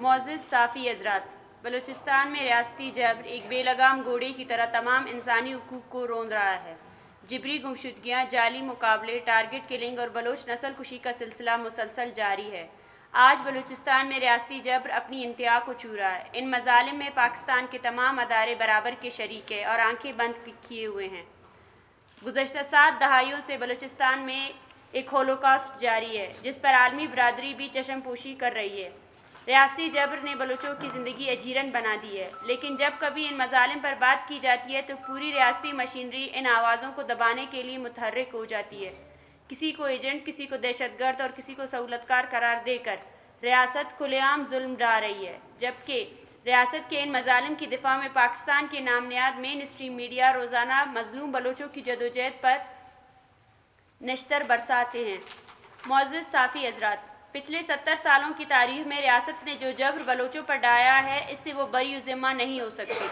معزز صافی حضرات، بلوچستان میں ریاستی جبر ایک بے لگام گھوڑے کی طرح تمام انسانی حقوق کو روند رہا ہے۔ جبری گمشدگیاں، جعلی مقابلے، ٹارگٹ کلنگ اور بلوچ نسل کشی کا سلسلہ مسلسل جاری ہے۔ آج بلوچستان میں ریاستی جبر اپنی انتہا کو چھو رہا ہے۔ ان مظالم میں پاکستان کے تمام ادارے برابر کے شریک ہیں اور آنکھیں بند کیے ہوئے ہیں۔ گزشتہ 7 دہائیوں سے بلوچستان میں ایک ہولوکاسٹ جاری ہے، جس پر عالمی برادری بھی چشم پوشی کر رہی ہے۔ ریاستی جبر نے بلوچوں کی زندگی اجیرن بنا دی ہے، لیکن جب کبھی ان مظالم پر بات کی جاتی ہے تو پوری ریاستی مشینری ان آوازوں کو دبانے کے لیے متحرک ہو جاتی ہے۔ کسی کو ایجنٹ، کسی کو دہشت گرد اور کسی کو سہولتکار قرار دے کر ریاست کھلے عام ظلم ڈھا رہی ہے، جبکہ ریاست کے ان مظالم کی دفاع میں پاکستان کے نام نہاد مین اسٹریم میڈیا روزانہ مظلوم بلوچوں کی جدوجہد پر نشتر برساتے ہیں۔ معزز صافی حضرات، پچھلے 70 سالوں کی تاریخ میں ریاست نے جو جبر بلوچوں پر ڈھایا ہے، اس سے وہ بری ذمہ نہیں ہو سکتی۔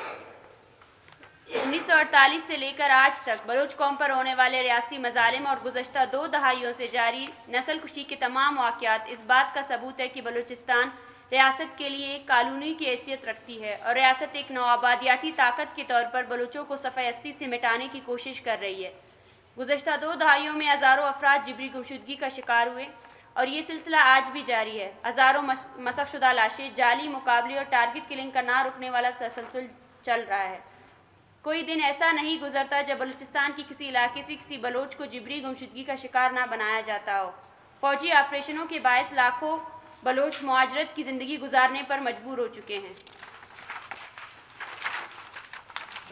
1948 سے لے کر آج تک بلوچ قوم پر ہونے والے ریاستی مظالم اور گزشتہ 2 دہائیوں سے جاری نسل کشی کے تمام واقعات اس بات کا ثبوت ہے کہ بلوچستان ریاست کے لیے ایک کالونی کی حیثیت رکھتی ہے اور ریاست ایک نوآبادیاتی طاقت کے طور پر بلوچوں کو صفحہ ہستی سے مٹانے کی کوشش کر رہی ہے۔ گزشتہ 2 دہائیوں میں ہزاروں افراد جبری گمشدگی کا شکار ہوئے اور یہ سلسلہ آج بھی جاری ہے۔ ہزاروں مسخ شدہ لاشیں، جعلی مقابلے اور ٹارگٹ کلنگ کا نہ رکنے والا تسلسل چل رہا ہے۔ کوئی دن ایسا نہیں گزرتا جب بلوچستان کی کسی علاقے سے کسی بلوچ کو جبری گمشدگی کا شکار نہ بنایا جاتا ہو۔ فوجی آپریشنوں کے باعث لاکھوں بلوچ مہاجرت کی زندگی گزارنے پر مجبور ہو چکے ہیں۔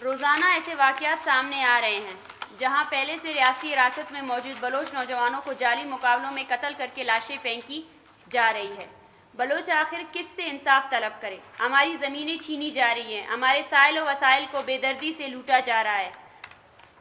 روزانہ ایسے واقعات سامنے آ رہے ہیں جہاں پہلے سے ریاستی حراست میں موجود بلوچ نوجوانوں کو جعلی مقابلوں میں قتل کر کے لاشیں پھینکی جا رہی ہے۔ بلوچ آخر کس سے انصاف طلب کرے؟ ہماری زمینیں چھینی جا رہی ہیں، ہمارے سائل و وسائل کو بے دردی سے لوٹا جا رہا ہے،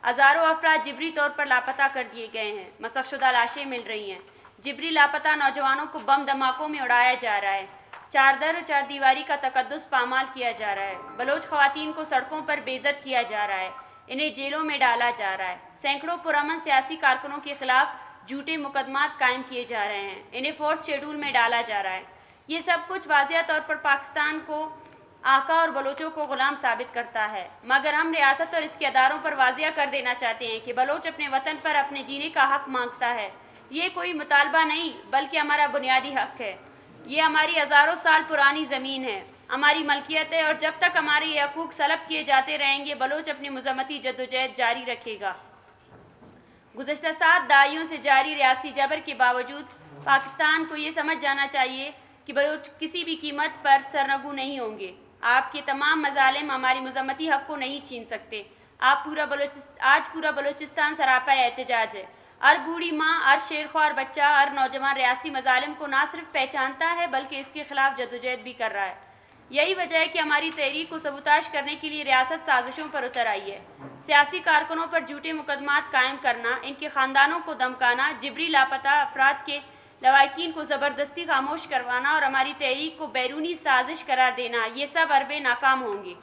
ہزاروں افراد جبری طور پر لاپتہ کر دیے گئے ہیں، مسخ شدہ لاشیں مل رہی ہیں، جبری لاپتہ نوجوانوں کو بم دھماکوں میں اڑایا جا رہا ہے، چاردر و چار دیواری کا تقدس پامال کیا جا رہا ہے، بلوچ خواتین کو سڑکوں پر بے عزت کیا جا رہا ہے، انہیں جیلوں میں ڈالا جا رہا ہے، سینکڑوں پرامن سیاسی کارکنوں کے خلاف جھوٹے مقدمات قائم کیے جا رہے ہیں، انہیں فورتھ شیڈول میں ڈالا جا رہا ہے۔ یہ سب کچھ واضح طور پر پاکستان کو آقا اور بلوچوں کو غلام ثابت کرتا ہے، مگر ہم ریاست اور اس کے اداروں پر واضح کر دینا چاہتے ہیں کہ بلوچ اپنے وطن پر اپنے جینے کا حق مانگتا ہے۔ یہ کوئی مطالبہ نہیں بلکہ ہمارا بنیادی حق ہے۔ یہ ہماری ہزاروں سال پرانی زمین ہے، ہماری ملکیت ہے، اور جب تک ہمارے یہ حقوق سلب کیے جاتے رہیں گے بلوچ اپنی مذمتی جدوجہد جاری رکھے گا۔ گزشتہ 7 دہائیوں سے جاری ریاستی جبر کے باوجود پاکستان کو یہ سمجھ جانا چاہیے کہ بلوچ کسی بھی قیمت پر سرنگو نہیں ہوں گے۔ آپ کے تمام مظالم ہماری مذمتی حق کو نہیں چھین سکتے۔ آج پورا بلوچستان سراپا احتجاج ہے۔ ہر بوڑھی ماں، ہر شیرخوار بچہ، ہر نوجوان ریاستی مظالم کو نہ صرف پہچانتا ہے بلکہ اس کے خلاف جدوجہد بھی کر رہا ہے۔ یہی وجہ ہے کہ ہماری تحریک کو سبوتاژ کرنے کے لیے ریاست سازشوں پر اتر آئی ہے۔ سیاسی کارکنوں پر جھوٹے مقدمات قائم کرنا، ان کے خاندانوں کو دھمکانا، جبری لاپتہ افراد کے لواحقین کو زبردستی خاموش کروانا اور ہماری تحریک کو بیرونی سازش قرار دینا، یہ سب حربے ناکام ہوں گے۔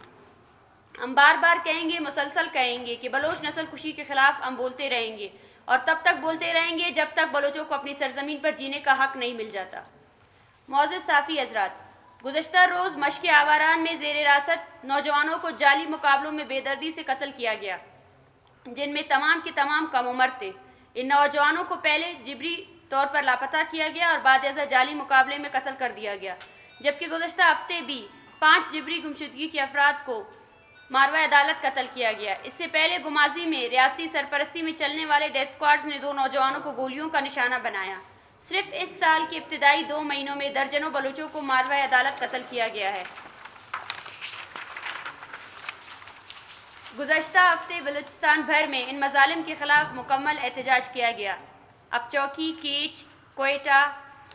ہم بار بار کہیں گے، مسلسل کہیں گے کہ بلوچ نسل کشی کے خلاف ہم بولتے رہیں گے اور تب تک بولتے رہیں گے جب تک بلوچوں کو اپنی سرزمین پر جینے کا حق نہیں مل جاتا۔ معزز صافی حضرات، گزشتہ روز مشق آواران میں زیر حراست نوجوانوں کو جعلی مقابلوں میں بے دردی سے قتل کیا گیا، جن میں تمام کے تمام کم عمر تھے۔ ان نوجوانوں کو پہلے جبری طور پر لاپتہ کیا گیا اور بعد ازاں جعلی مقابلے میں قتل کر دیا گیا، جبکہ گزشتہ ہفتے بھی 5 جبری گمشدگی کے افراد کو ماروہ عدالت قتل کیا گیا۔ اس سے پہلے گمازی میں ریاستی سرپرستی میں چلنے والے ڈیتھ اسکواڈز نے 2 نوجوانوں کو گولیوں کا نشانہ بنایا۔ صرف اس سال کے ابتدائی 2 مہینوں میں درجنوں بلوچوں کو ماروہ عدالت قتل کیا گیا ہے۔ گزشتہ ہفتے بلوچستان بھر میں ان مظالم کے خلاف مکمل احتجاج کیا گیا۔ اب چوکی، کیچ، کوئٹہ،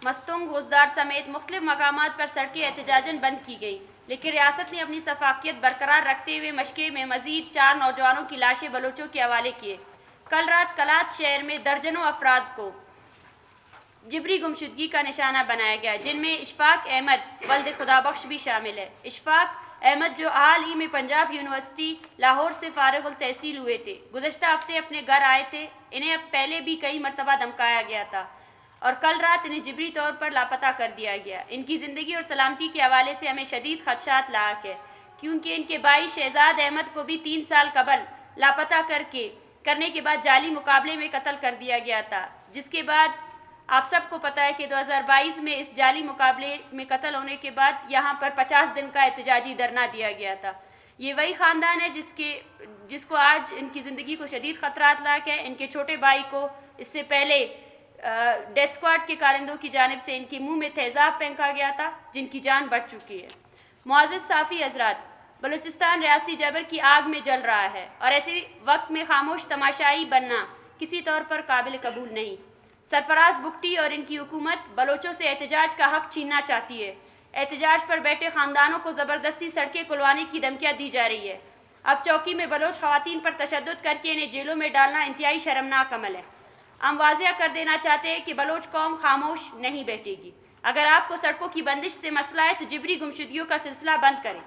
مستونگ، گھوزدار سمیت مختلف مقامات پر سڑکیں احتجاجاً بند کی گئیں، لیکن ریاست نے اپنی شفافیت برقرار رکھتے ہوئے مشقے میں مزید 4 نوجوانوں کی لاشیں بلوچوں کے حوالے کیے۔ کل رات کلات شہر میں درجنوں افراد کو جبری گمشدگی کا نشانہ بنایا گیا، جن میں اشفاق احمد ولد خدا بخش بھی شامل ہے۔ اشفاق احمد جو حال ہی میں پنجاب یونیورسٹی لاہور سے فارغ التحصیل ہوئے تھے، گزشتہ ہفتے اپنے گھر آئے تھے۔ انہیں اب پہلے بھی کئی مرتبہ دھمکایا گیا تھا اور کل رات انہیں جبری طور پر لاپتہ کر دیا گیا۔ ان کی زندگی اور سلامتی کے حوالے سے ہمیں شدید خدشات لاحق ہے، کیونکہ ان کے بھائی شہزاد احمد کو بھی 3 سال قبل لاپتہ کرنے کے بعد جعلی مقابلے میں قتل کر دیا گیا تھا، جس کے بعد آپ سب کو پتہ ہے کہ 2022 میں اس جعلی مقابلے میں قتل ہونے کے بعد یہاں پر 50 دن کا احتجاجی دھرنا دیا گیا تھا۔ یہ وہی خاندان ہے جس کو آج ان کی زندگی کو شدید خطرات لاحق ہے۔ ان کے چھوٹے بھائی کو اس سے پہلے ڈیتھ اسکواڈ کے کارندوں کی جانب سے ان کے منہ میں تیزاب پھینکا گیا تھا، جن کی جان بچ چکی ہے۔ معزز صحافی حضرات، بلوچستان ریاستی جبر کی آگ میں جل رہا ہے، اور ایسے وقت میں خاموش تماشائی بننا کسی طور پر قابل قبول نہیں۔ سرفراز بگٹی اور ان کی حکومت بلوچوں سے احتجاج کا حق چھیننا چاہتی ہے۔ احتجاج پر بیٹھے خاندانوں کو زبردستی سڑکیں کھلوانے کی دھمکیاں دی جا رہی ہے۔ اب چوکی میں بلوچ خواتین پر تشدد کر کے انہیں جیلوں میں ڈالنا انتہائی شرمناک عمل ہے۔ ہم واضح کر دینا چاہتے ہیں کہ بلوچ قوم خاموش نہیں بیٹھے گی۔ اگر آپ کو سڑکوں کی بندش سے مسئلہ ہے تو جبری گمشدگیوں کا سلسلہ بند کریں،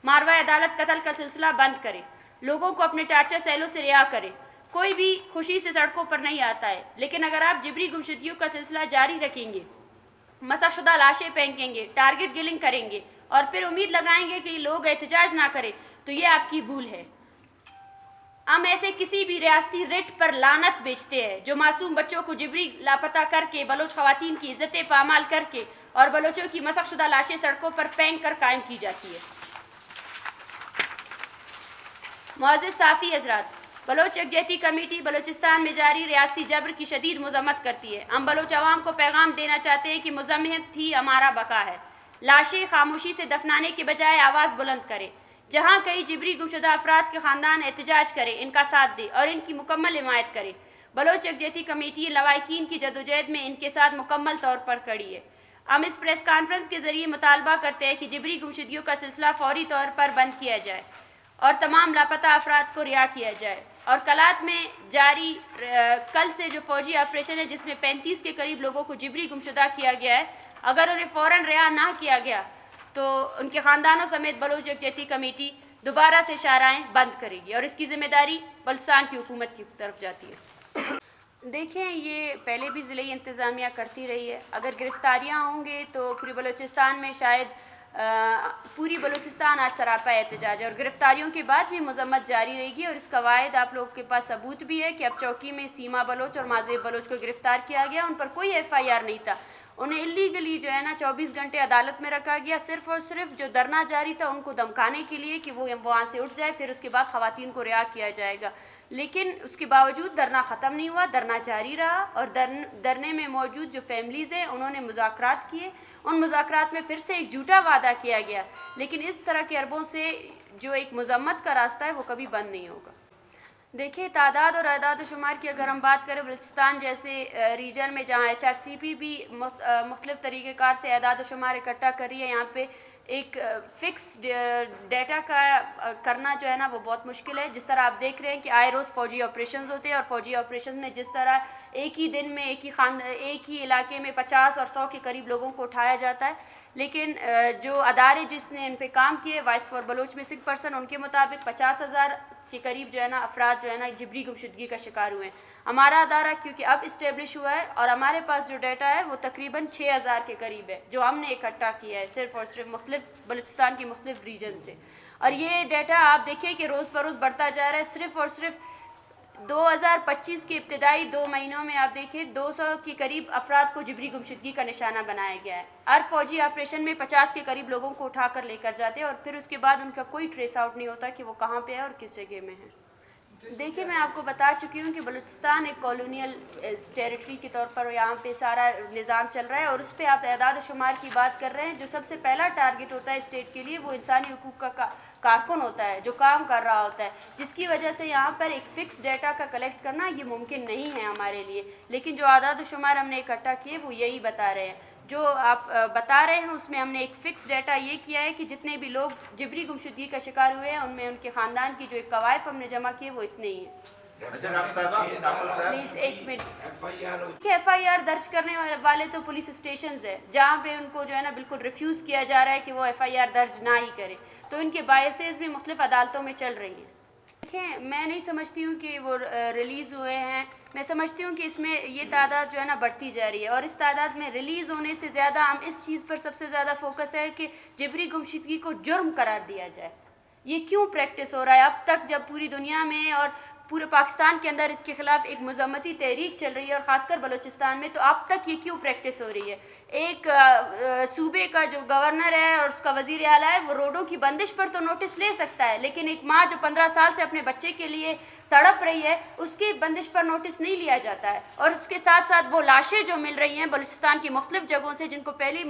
ماروائے عدالت قتل کا سلسلہ بند کریں، لوگوں کو اپنے ٹارچر سیلوں سے رہا کریں۔ کوئی بھی خوشی سے سڑکوں پر نہیں آتا ہے، لیکن اگر آپ جبری گمشدگیوں کا سلسلہ جاری رکھیں گے، مسخ شدہ لاشیں پھینکیں گے، ٹارگٹ کلنگ کریں گے اور پھر امید لگائیں گے کہ لوگ احتجاج نہ کریں، تو یہ آپ کی بھول ہے۔ ہم ایسے کسی بھی ریاستی رٹ پر لعنت بیچتے ہیں جو معصوم بچوں کو جبری لاپتہ کر کے، بلوچ خواتین کی عزتیں پامال کر کے اور بلوچوں کی مسخ شدہ لاشیں سڑکوں پر پھینک کر قائم کی جاتی ہے۔ معزز صحافی حضرات، بلوچ یکجہتی کمیٹی بلوچستان میں جاری ریاستی جبر کی شدید مذمت کرتی ہے۔ ہم بلوچ عوام کو پیغام دینا چاہتے ہیں کہ مزاحمت ہی ہمارا بقا ہے۔ لاشیں خاموشی سے دفنانے کے بجائے آواز بلند کریں۔ جہاں کئی جبری گمشدہ افراد کے خاندان احتجاج کریں، ان کا ساتھ دیں اور ان کی مکمل حمایت کریں۔ بلوچ یکجہتی کمیٹی لواحقین کی جدوجہد میں ان کے ساتھ مکمل طور پر کھڑی ہے۔ ہم اس پریس کانفرنس کے ذریعے مطالبہ کرتے ہیں کہ جبری گمشدگیوں کا سلسلہ فوری طور پر بند کیا جائے اور تمام لاپتہ افراد کو رہا کیا جائے، اور کلات میں جاری کل سے جو فوجی آپریشن ہے جس میں 35 کے قریب لوگوں کو جبری گمشدہ کیا گیا ہے، اگر انہیں فوراً رہا نہ کیا گیا تو ان کے خاندانوں سمیت بلوچ یکجہتی کمیٹی دوبارہ سے شاہراہیں بند کرے گی اور اس کی ذمہ داری بلوچستان کی حکومت کی طرف جاتی ہے۔ دیکھیں، یہ پہلے بھی ضلعی انتظامیہ کرتی رہی ہے۔ اگر گرفتاریاں ہوں گے تو پوری بلوچستان میں شاید پوری بلوچستان آج سراپا احتجاج ہے، اور گرفتاریوں کے بعد بھی مذمت جاری رہے گی، اور اس کا واحد آپ لوگوں کے پاس ثبوت بھی ہے کہ اب چوکی میں سیما بلوچ اور مازیب بلوچ کو گرفتار کیا گیا۔ ان پر کوئی FIR نہیں تھا، انہیں اللیگلی جو ہے نا 24 گھنٹے عدالت میں رکھا گیا، صرف اور صرف جو دھرنا جاری تھا ان کو دمکانے کے لیے کہ وہ وہاں سے اٹھ جائے، پھر اس کے بعد خواتین کو رہا کیا جائے گا۔ لیکن اس کے باوجود دھرنا ختم نہیں ہوا، دھرنا جاری رہا، اور دھرنے میں موجود جو فیملیز ہیں انہوں نے مذاکرات کیے۔ ان مذاکرات میں پھر سے ایک جھوٹا وعدہ کیا گیا، لیکن اس طرح کے حربوں سے جو ایک مذمت کا راستہ ہے وہ کبھی بند نہیں ہوگا۔ دیکھیں، تعداد اور اعداد و شمار کی اگر ہم بات کریں، بلوچستان جیسے ریجن میں جہاں HRCP بھی مختلف طریقہ کار سے اعداد و شمار اکٹھا کر رہی ہے، یہاں پہ ایک فکس ڈیٹا کا کرنا جو ہے نا وہ بہت مشکل ہے۔ جس طرح آپ دیکھ رہے ہیں کہ آئے روز فوجی آپریشنز ہوتے ہیں، اور فوجی آپریشنز میں جس طرح ایک ہی دن میں ایک ہی علاقے میں 50 اور 100 کے قریب لوگوں کو اٹھایا جاتا ہے، لیکن جو ادارے جس نے ان پہ کام کیے، voice for Baloch missing person, ان کے مطابق 50,000 کے قریب جو ہے نا افراد جو ہے نا جبری گمشدگی کا شکار ہوئے ہیں۔ ہمارا ادارہ کیونکہ اب اسٹیبلش ہوا ہے اور ہمارے پاس جو ڈیٹا ہے وہ تقریباً 6,000 کے قریب ہے جو ہم نے اکٹھا کیا ہے صرف اور صرف مختلف بلوچستان کی مختلف ریجن سے، اور یہ ڈیٹا آپ دیکھیں کہ روز بروز بڑھتا جا رہا ہے۔ صرف اور صرف 2025 کے ابتدائی 2 مہینوں میں آپ دیکھیں 200 کے قریب افراد کو جبری گمشدگی کا نشانہ بنایا گیا ہے۔ ہر فوجی آپریشن میں 50 کے قریب لوگوں کو اٹھا کر لے کر جاتے ہیں، اور پھر اس کے بعد ان کا کوئی ٹریس آؤٹ نہیں ہوتا کہ وہ کہاں پہ ہے اور کس جگہ میں ہے۔ دیکھیں، میں آپ کو بتا چکی ہوں کہ بلوچستان ایک کالونیل ٹیریٹری کے طور پر یہاں پہ سارا نظام چل رہا ہے، اور اس پہ آپ اعداد و شمار کی بات کر رہے ہیں۔ جو سب سے پہلا ٹارگٹ ہوتا ہے اسٹیٹ کے لیے وہ انسانی حقوق کا کارکن ہوتا ہے جو کام کر رہا ہوتا ہے، جس کی وجہ سے یہاں پر ایک فکس ڈیٹا کا کلیکٹ کرنا یہ ممکن نہیں ہے ہمارے لیے، لیکن جو اعداد و شمار ہم نے اکٹھا کیے وہ یہی بتا رہے ہیں۔ جو آپ بتا رہے ہیں اس میں ہم نے ایک فکس ڈیٹا یہ کیا ہے کہ جتنے بھی لوگ جبری گمشدگی کا شکار ہوئے ہیں ان میں ان کے خاندان کی جو ایک قوائف ہم نے جمع کیے وہ اتنے ہی ہیں۔ پلیز ایک منٹ، FIR درج کرنے والے تو پولیس اسٹیشنز ہیں جہاں پہ ان کو جو ہے نا بالکل ریفیوز کیا جا رہا ہے کہ وہ FIR درج نہ ہی کرے، تو ان کے بایسز بھی مختلف عدالتوں میں چل رہی ہیں۔ دیکھیں میں نہیں سمجھتی ہوں کہ وہ ریلیز ہوئے ہیں، میں سمجھتی ہوں کہ اس میں یہ تعداد جو ہے نا بڑھتی جا رہی ہے، اور اس تعداد میں ریلیز ہونے سے زیادہ ہم اس چیز پر سب سے زیادہ فوکس ہے کہ جبری گمشدگی کو جرم قرار دیا جائے۔ یہ کیوں پریکٹس ہو رہا ہے؟ اب تک جب پوری دنیا میں اور پورے پاکستان کے اندر اس کے خلاف ایک مذمتی تحریک چل رہی ہے، اور خاص کر بلوچستان میں، تو اب تک یہ کیوں پریکٹس ہو رہی ہے؟ ایک صوبے کا جو گورنر ہے اور اس کا وزیر اعلیٰ ہے، وہ روڈوں کی بندش پر تو نوٹس لے سکتا ہے، لیکن ایک ماں جو 15 سال سے اپنے بچے کے لیے تڑپ رہی ہے، اس کی بندش پر نوٹس نہیں لیا جاتا ہے۔ اور اس کے ساتھ ساتھ وہ لاشیں جو مل رہی ہیں بلوچستان کی مختلف جگہوں سے، جن کو پہلی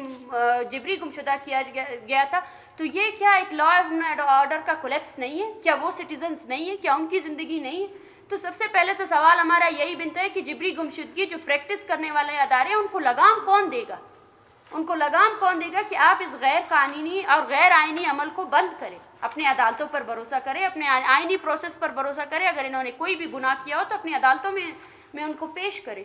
جبری گمشدہ کیا گیا تھا، تو یہ کیا ایک لا اینڈ آرڈر کا کولیپس نہیں ہے؟ کیا وہ سٹیزنز نہیں ہیں؟ کیا ان کی زندگی نہیں ہے؟ تو سب سے پہلے تو سوال ہمارا یہی بنتا ہے کہ جبری گمشدگی جو پریکٹس کرنے والے ادارے ہیں، ان کو لگام کون دے گا؟ ان کو لگام کون دے گا کہ آپ اس غیر قانونی اور غیر آئینی عمل کو بند کریں؟ اپنے عدالتوں پر بھروسہ کریں، اپنے آئینی پروسیس پر بھروسہ کریں، اگر انہوں نے کوئی بھی گناہ کیا ہو تو اپنی عدالتوں میں ان کو پیش کریں۔